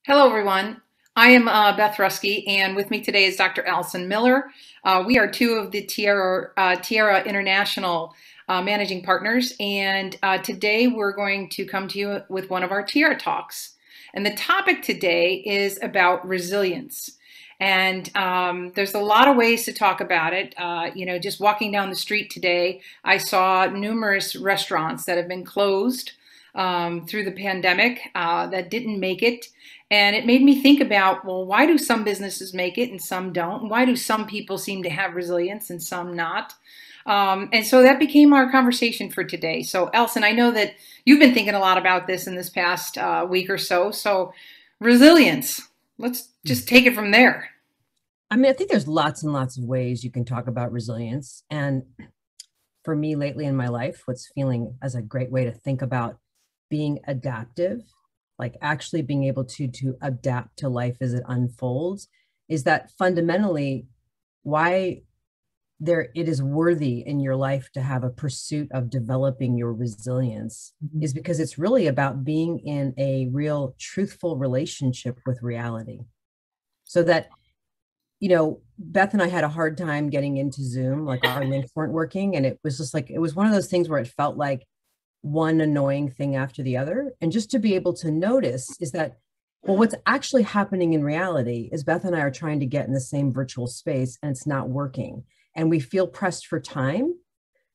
Hello, everyone. I am Beth Ruske, and with me today is Dr. Alison Miller. We are two of the Tiara International managing partners, and today we're going to come to you with one of our Tiara Talks. And the topic today is about resilience. And there's a lot of ways to talk about it. Just walking down the street today, I saw numerous restaurants that have been closed through the pandemic that didn't make it. And it made me think about, well, why do some businesses make it and some don't? And why do some people seem to have resilience and some not? And so that became our conversation for today. So, Alison, I know that you've been thinking a lot about this in this past week or so. So, resilience, let's just take it from there. I think there's lots and lots of ways you can talk about resilience. And for me lately in my life, what's feeling as a great way to think about being adaptive, like actually being able to adapt to life as it unfolds, is that fundamentally why it is worthy in your life to have a pursuit of developing your resilience is because it's really about being in a real truthful relationship with reality. So that, Beth and I had a hard time getting into Zoom, like our links weren't working. And it was just like, it was one of those things where it felt like one annoying thing after the other. And just to be able to notice is that, well, what's actually happening in reality is Beth and I are trying to get in the same virtual space and it's not working. And we feel pressed for time.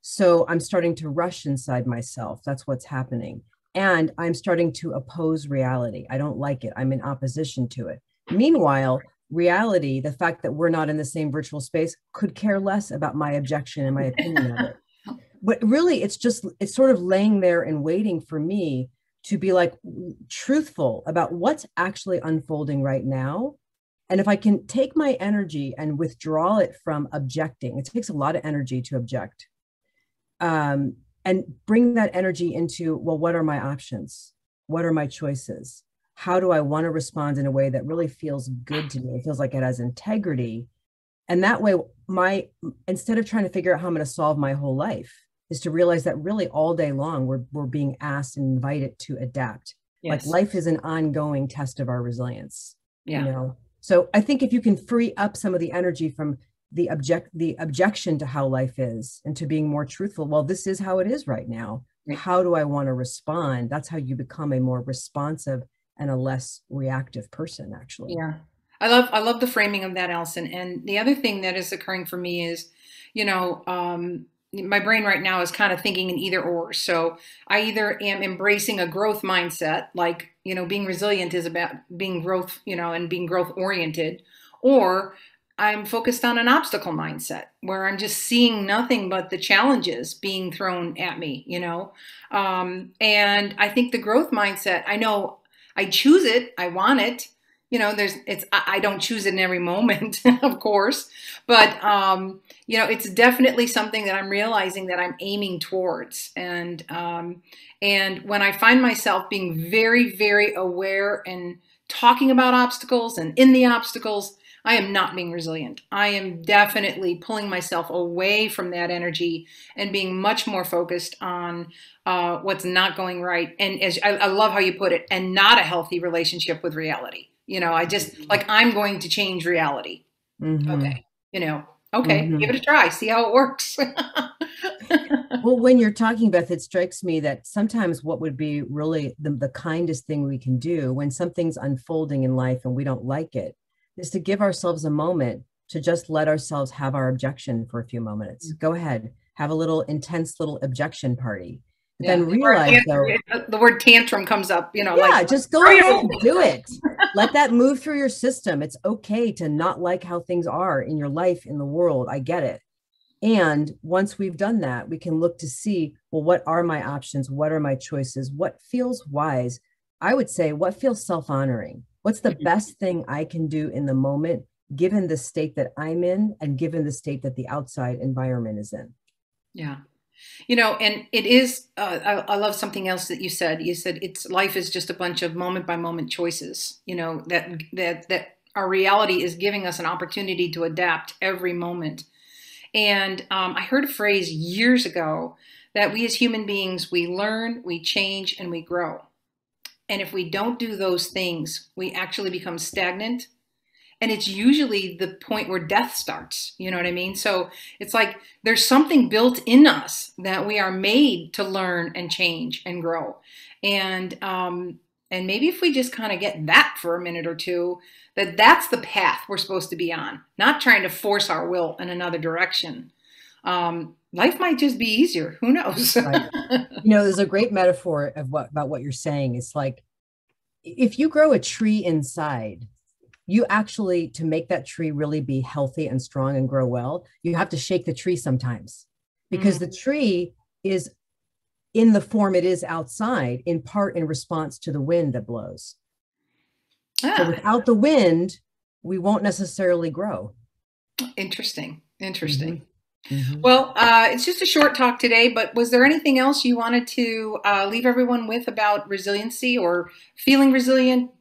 So I'm starting to rush inside myself. That's what's happening. And I'm starting to oppose reality. I don't like it. I'm in opposition to it. Meanwhile, reality, the fact that we're not in the same virtual space, could care less about my objection and my opinion of it. But really, it's sort of laying there and waiting for me to be like truthful about what's actually unfolding right now. And if I can take my energy and withdraw it from objecting, it takes a lot of energy to object, and bring that energy into, well, what are my options? What are my choices? How do I want to respond in a way that really feels good to me? It feels like it has integrity. And that way, instead of trying to figure out how I'm going to solve my whole life, is to realize that really all day long, we're being asked and invited to adapt. Yes. Like life is an ongoing test of our resilience. Yeah. So I think if you can free up some of the energy from the objection to how life is and to being more truthful, well, this is how it is right now. Right. How do I want to respond? That's how you become a more responsive and a less reactive person, actually. Yeah. I love the framing of that, Alison. And the other thing that is occurring for me is, my brain right now is kind of thinking in either or. So I either am embracing a growth mindset, like, being resilient is about being growth, and being growth oriented, or I'm focused on an obstacle mindset where I'm just seeing nothing but the challenges being thrown at me, and I think the growth mindset, I know I choose it, I want it. I don't choose it in every moment, of course, but, it's definitely something that I'm realizing that I'm aiming towards. And when I find myself being very, very aware and talking about obstacles and in the obstacles, I am not being resilient. I am definitely pulling myself away from that energy and being much more focused on what's not going right. And I love how you put it, and not a healthy relationship with reality. I just like, I'm going to change reality. Mm-hmm. Okay. Mm-hmm. Give it a try, see how it works. Well, when you're talking, Beth, it strikes me that sometimes what would be really the kindest thing we can do when something's unfolding in life and we don't like it is to give ourselves a moment to just let ourselves have our objection for a few moments. Go ahead, have a little intense little objection party. Yeah. Then realize the word tantrum comes up, just go ahead and do it. Let that move through your system. It's okay to not like how things are in your life, in the world. I get it. And once we've done that, we can look to see, well, what are my options? What are my choices? What feels wise? I would say, what feels self-honoring? What's the best thing I can do in the moment, given the state that I'm in and given the state that the outside environment is in? Yeah. And it is, I love something else that you said. You said life is just a bunch of moment by moment choices, that our reality is giving us an opportunity to adapt every moment. And I heard a phrase years ago that we as human beings, we learn, we change, and we grow. And if we don't do those things, we actually become stagnant. And it's usually the point where death starts. You know what I mean? So it's like there's something built in us that we are made to learn and change and grow. And maybe if we just kind of get that for a minute or two, that's the path we're supposed to be on, not trying to force our will in another direction. Life might just be easier. Who knows? Right. You know, there's a great metaphor of about what you're saying. It's like if you grow a tree inside, you actually, to make that tree really be healthy and strong and grow well, you have to shake the tree sometimes, because the tree is in the form it is outside, in part in response to the wind that blows. So without the wind, we won't necessarily grow. Interesting. Interesting. Mm-hmm. Well, it's just a short talk today, but was there anything else you wanted to leave everyone with about resiliency or feeling resilient,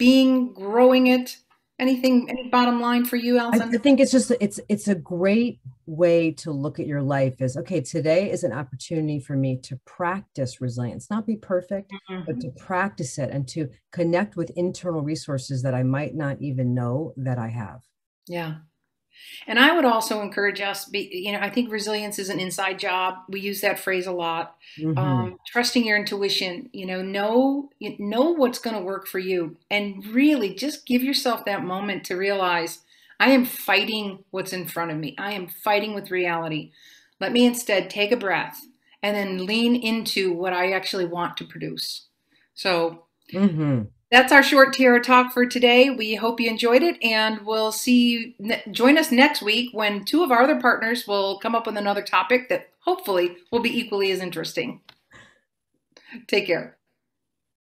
growing it? Anything, any bottom line for you, Alison? I think it's just, it's a great way to look at your life as, okay, today is an opportunity for me to practice resilience, not be perfect, but to practice it and to connect with internal resources that I might not even know that I have. Yeah. And I would also encourage us, I think resilience is an inside job. We use that phrase a lot. Trusting your intuition, know what's going to work for you, and really just give yourself that moment to realize I am fighting what's in front of me. I am fighting with reality. Let me instead take a breath and then lean into what I actually want to produce. So that's our short Tiara Talk for today. We hope you enjoyed it, and we'll see you. Join us next week when two of our other partners will come up with another topic that hopefully will be equally as interesting. Take care.